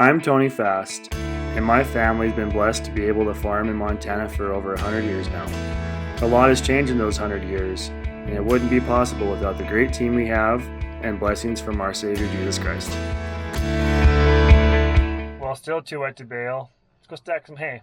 I'm Tony Fast, and my family's been blessed to be able to farm in Montana for over 100 years now. A lot has changed in those 100 years, and it wouldn't be possible without the great team we have and blessings from our Savior Jesus Christ. Well, still too wet to bale. Let's go stack some hay.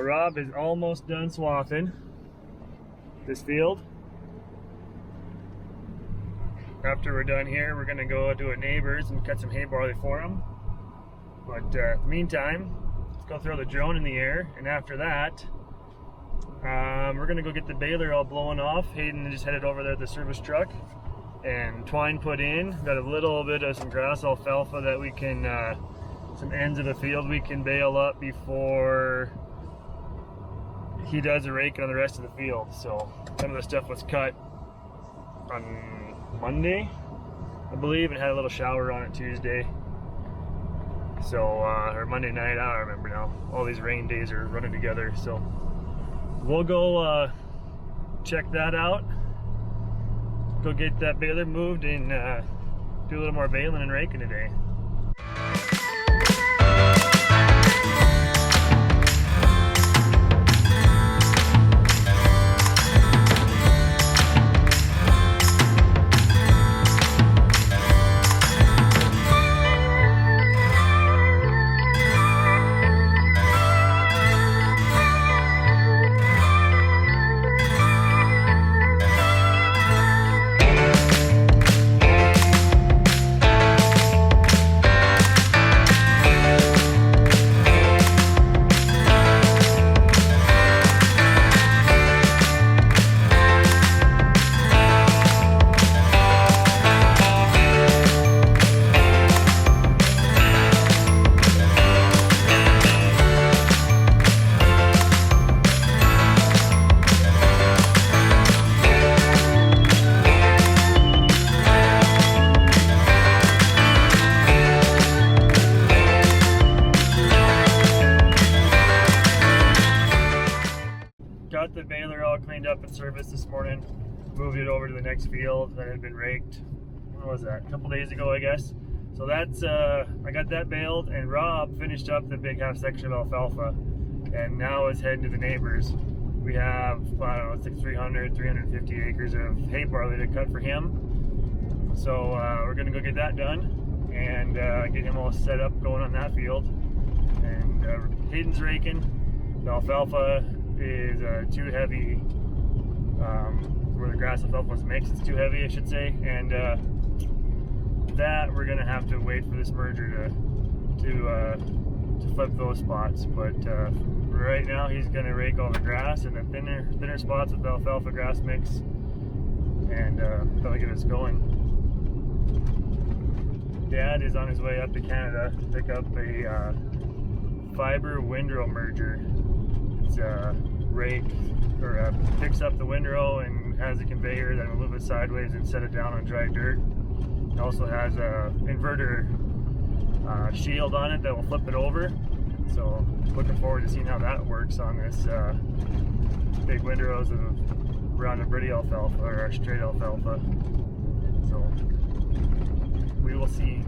Rob is almost done swathing this field. After we're done here, we're going to go to a neighbor's and cut some hay barley for them. But in the meantime, let's go throw the drone in the air, and after that, we're going to go get the baler all blowing off. Hayden just headed over there at the service truck, and twine put in. Got a little bit of some grass alfalfa that we can, some ends of the field we can bale up before he does a rake on the rest of the field. So some of the stuff was cut on Monday, I believe, and had a little shower on it Tuesday. So, or Monday night, I don't remember now. All these rain days are running together. So we'll go check that out. Go get that baler moved and do a little more baling and raking today. Got the baler all cleaned up and serviced this morning. Moved it over to the next field that had been raked. When was that? A couple days ago, I guess. So that's, I got that baled, and Rob finished up the big half section of alfalfa, and now is heading to the neighbors. We have, I don't know, it's like 350 acres of hay barley to cut for him. So we're gonna go get that done and get him all set up going on that field. And Hayden's raking. The alfalfa is too heavy, where the grass alfalfa was mixed, it's too heavy, I should say, and that we're gonna have to wait for this merger to flip those spots. But right now he's gonna rake all the grass and the thinner spots with the alfalfa grass mix, and that'll get us going. Dad is on his way up to Canada to pick up a fiber windrow merger. It's a rake, or picks up the windrow and has a conveyor that will move it sideways and set it down on dry dirt. It also has a inverter shield on it that will flip it over. So looking forward to seeing how that works on this big windrows around the Britty alfalfa, or our straight alfalfa. So we will see.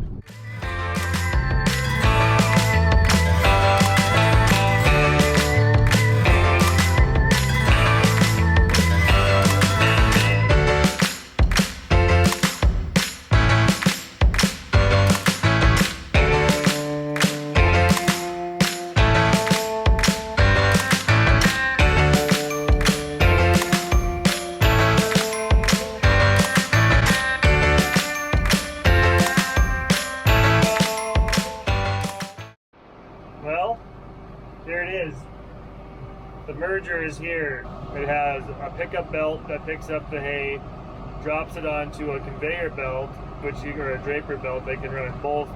There it is. The merger is here. It has a pickup belt that picks up the hay. drops it onto a conveyor belt, or a draper belt that can run both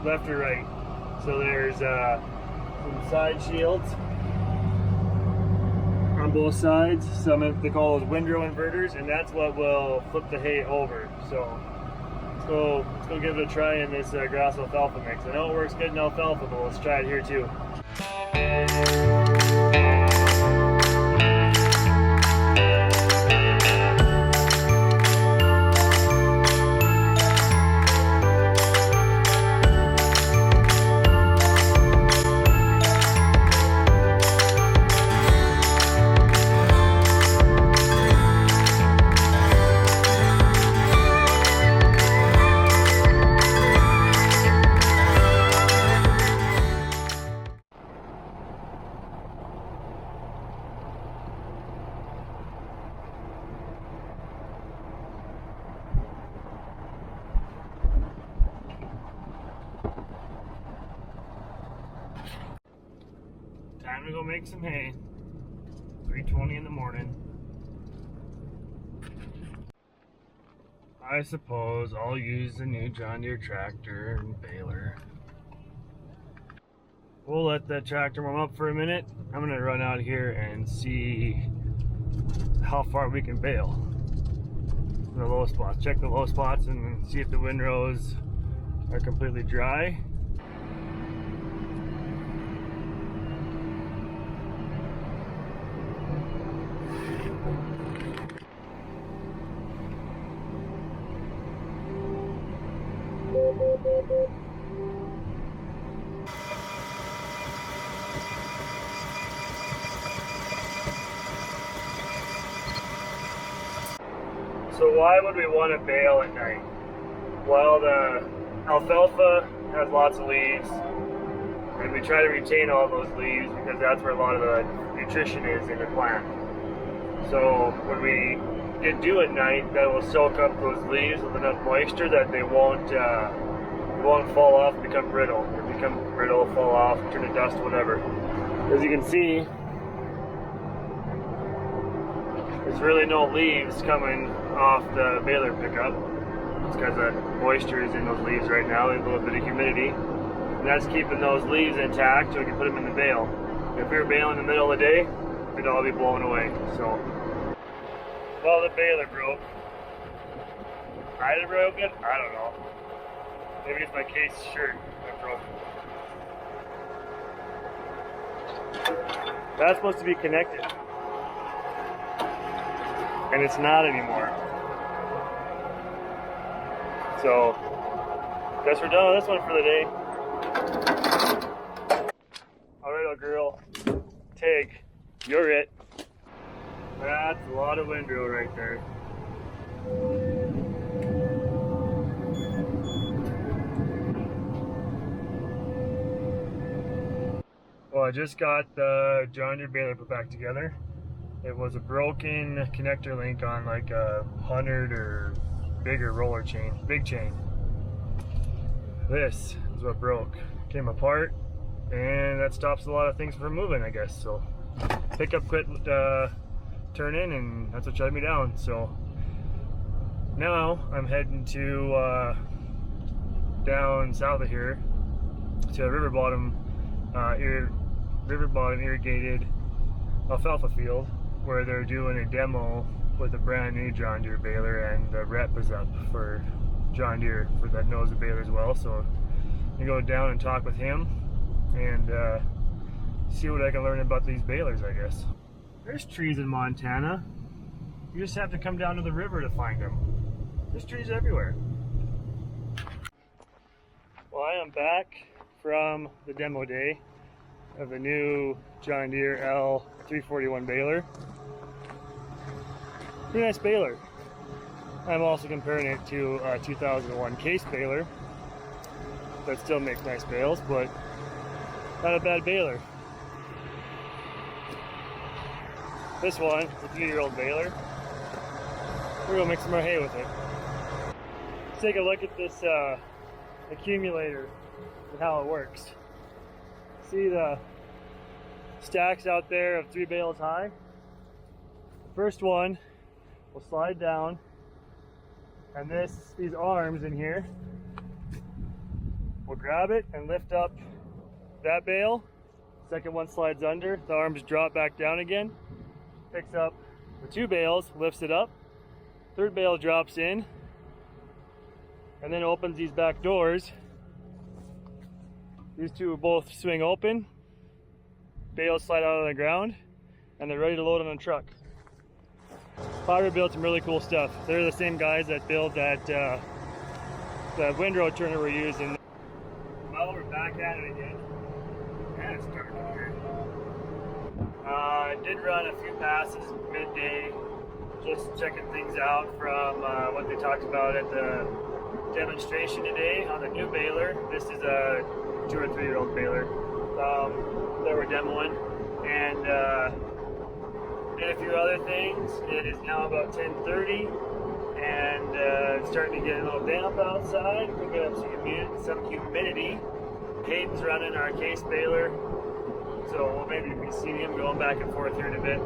left or right. So there's some side shields on both sides. They call those windrow inverters, and that's what will flip the hay over. So let's go give it a try in this grass alfalfa mix. I know it works good in alfalfa, but let's try it here too. Time to go make some hay. 3:20 in the morning. I suppose I'll use the new John Deere tractor and baler. We'll let that tractor warm up for a minute. I'm gonna run out here and see how far we can bale. The low spots. Check the low spots and see if the windrows are completely dry. So why would we want to bale at night? Well, the alfalfa has lots of leaves, and we try to retain all those leaves because that's where a lot of the nutrition is in the plant. So when we get dew at night, that will soak up those leaves with enough moisture that they won't fall off, become brittle, fall off, turn to dust, whatever. As you can see, there's really no leaves coming off the baler pickup. It's because the moisture is in those leaves right now, a little bit of humidity, and that's keeping those leaves intact so we can put them in the bale. If we were baling in the middle of the day, it'd all be blown away. So, well, the baler broke. Might have broke it, I don't know. Maybe it's my case shirt that broke. That's supposed to be connected, and it's not anymore. So, guess we're done with this one for the day. Alright, old girl, take, you're it. That's a lot of windrow right there. Well, I just got the John Deere baler put back together. It was a broken connector link on like a 100 or bigger roller chain, big chain. This is what broke. Came apart, and that stops a lot of things from moving, I guess. So pickup quit turning, and that's what shut me down. So now I'm heading to down south of here to a river bottom irrigated alfalfa field, where they're doing a demo with a brand new John Deere baler, and the rep is up for John Deere that knows the balers well. So I go down and talk with him and see what I can learn about these balers, I guess. There's trees in Montana. You just have to come down to the river to find them. There's trees everywhere. Well, I am back from the demo day of the new John Deere L341 baler. Pretty nice baler. I'm also comparing it to a 2001 case baler that still makes nice bales, but not a bad baler. This one, a 3-year-old baler, we're gonna make some more hay with it. Let's take a look at this accumulator and how it works. See the stacks out there of 3 bales high? The first one will slide down And these arms in here will grab it and lift up that bale. Second one slides under, the arms drop back down again, picks up the 2 bales, lifts it up, third bale drops in, and then opens these back doors. These 2 will both swing open, bales slide out on the ground, and they're ready to load on a truck. Potter built some really cool stuff. They're the same guys that build that the windrow turner we're using. Well, we're back at it again. And it's dark in here. I did run a few passes midday, just checking things out from what they talked about at the demonstration today on the new baler. This is a 2 or 3 year old baler that we're demoing, and did a few other things. It is now about 10:30, and it's starting to get a little damp outside. Picking up some humidity. Hayden's running our case baler, so we'll maybe be seeing him going back and forth here in a bit.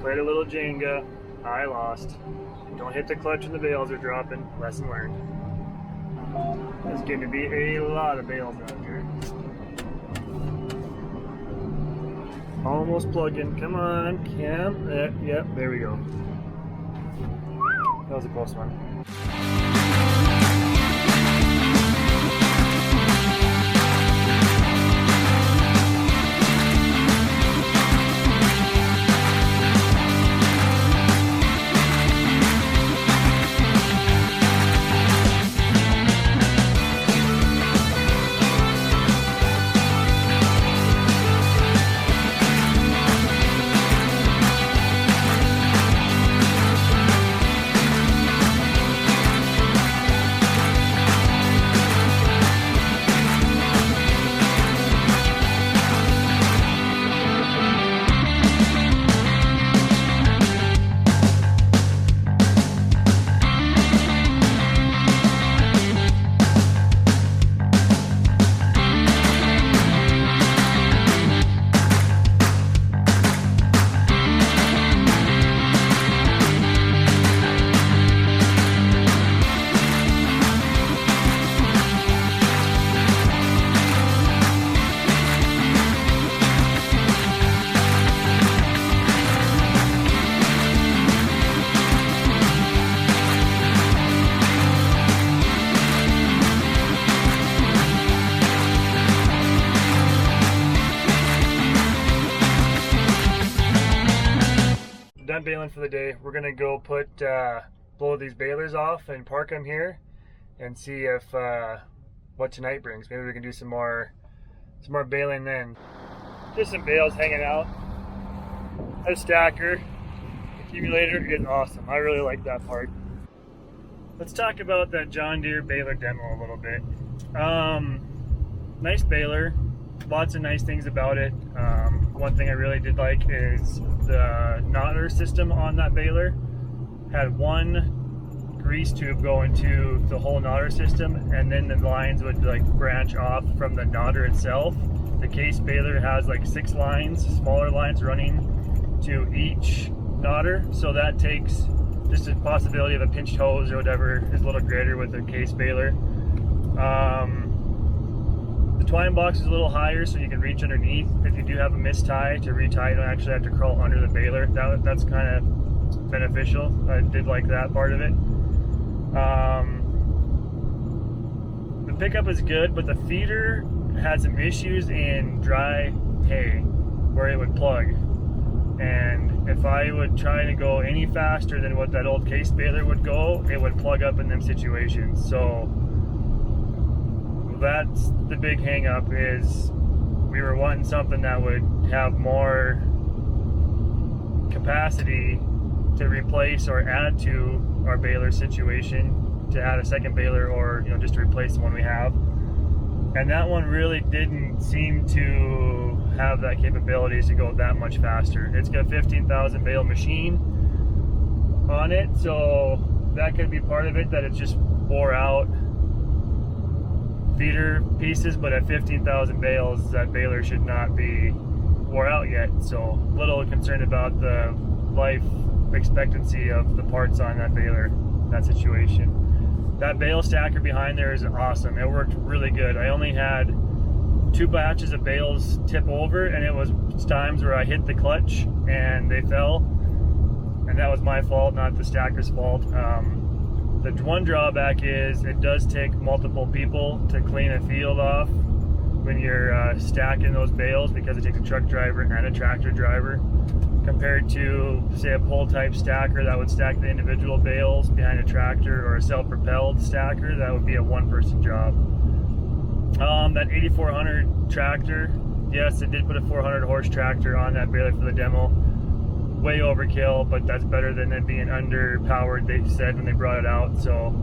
Played a little Jenga. I lost. Don't hit the clutch when the bales are dropping. Lesson learned. There's going to be a lot of bales out here. Almost plugging. Come on, Cam. Yep, there we go. That was a close one. Done baling for the day. We're gonna go blow these balers off and park them here and see if what tonight brings. Maybe we can do some more baling then. Just some bales hanging out. A stacker accumulator is awesome. I really like that part. Let's talk about that John Deere baler demo a little bit. Nice baler, lots of nice things about it. One thing I really did like is the knotter system on that baler. Had one grease tube going to the whole knotter system, and then the lines would like branch off from the knotter itself. The case baler has like 6 lines, smaller lines running to each knotter, so that takes just a possibility of a pinched hose or whatever is a little greater with the case baler. The twine box is a little higher, so you can reach underneath if you do have a mis-tie to retie. You don't actually have to crawl under the baler. That's kind of beneficial. I did like that part of it. The pickup is good, but the feeder had some issues in dry hay where it would plug. And if I would try to go any faster than what that old case baler would go, it would plug up in them situations. So that's the big hang up, is we were wanting something that would have more capacity to replace or add to our baler situation, to add a second baler, or just to replace the one we have. And that one really didn't seem to have that capabilities to go that much faster. It's got a 15,000 bale machine. on it, so that could be part of it, that it's just wore out feeder pieces. But at 15,000 bales, that baler should not be wore out yet, so a little concerned about the life expectancy of the parts on that baler, that situation. That bale stacker behind there is awesome. It worked really good. I only had 2 batches of bales tip over, and it was times where I hit the clutch and they fell, and that was my fault, not the stacker's fault. The one drawback is it does take multiple people to clean a field off when you're stacking those bales, because it takes a truck driver and a tractor driver, compared to, say, a pull type stacker that would stack the individual bales behind a tractor, or a self-propelled stacker that would be a 1-person job. That 8400 tractor, yes, it did put a 400 horse tractor on that baler for the demo. Way overkill, but that's better than it being underpowered, they said when they brought it out. So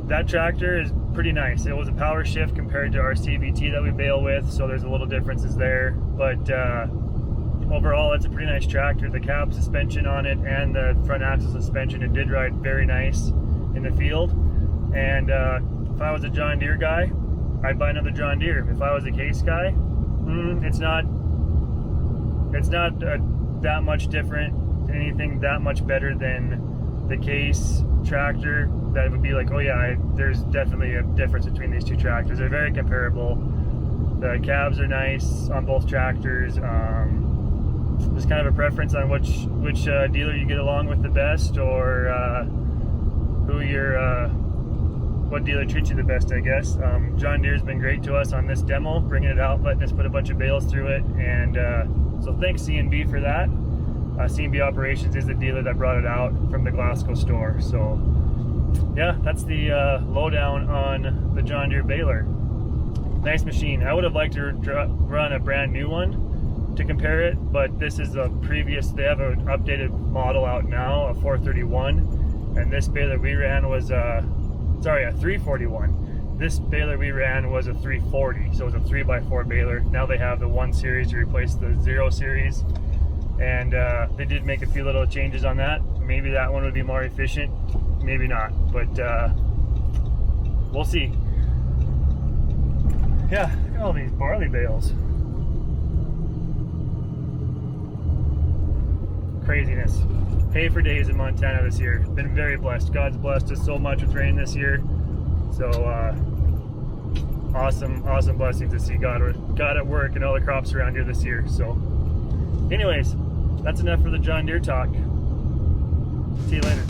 that tractor is pretty nice. It was a power shift compared to our CVT that we bale with, so there's a little differences there, but overall it's a pretty nice tractor. The cab suspension on it and the front axle suspension, it did ride very nice in the field. And if I was a John Deere guy, I'd buy another John Deere. If I was a Case guy, it's not that much different, anything that much better than the Case tractor that would be like, oh yeah, there's definitely a difference between these two tractors. They're very comparable. The cabs are nice on both tractors. There's kind of a preference on which dealer you get along with the best, or what dealer treats you the best, I guess. John Deere's been great to us on this demo, bringing it out, letting us put a bunch of bales through it, and so thanks C&B for that. C&B Operations is the dealer that brought it out from the Glasgow store. So yeah, that's the lowdown on the John Deere baler. Nice machine. I would have liked to run a brand new one to compare it, but this is a previous, they have an updated model out now, a 431, and this baler we ran was a 341. This baler we ran was a 340, so it was a 3x4 baler. Now they have the 1 series to replace the 0 series, and they did make a few little changes on that. Maybe that one would be more efficient, maybe not, but we'll see. Yeah, look at all these barley bales. Craziness. Hay for days in Montana this year. Been very blessed. God's blessed us so much with rain this year. So awesome blessings to see God at work and all the crops around here this year. So anyways, that's enough for the John Deere talk. See you later.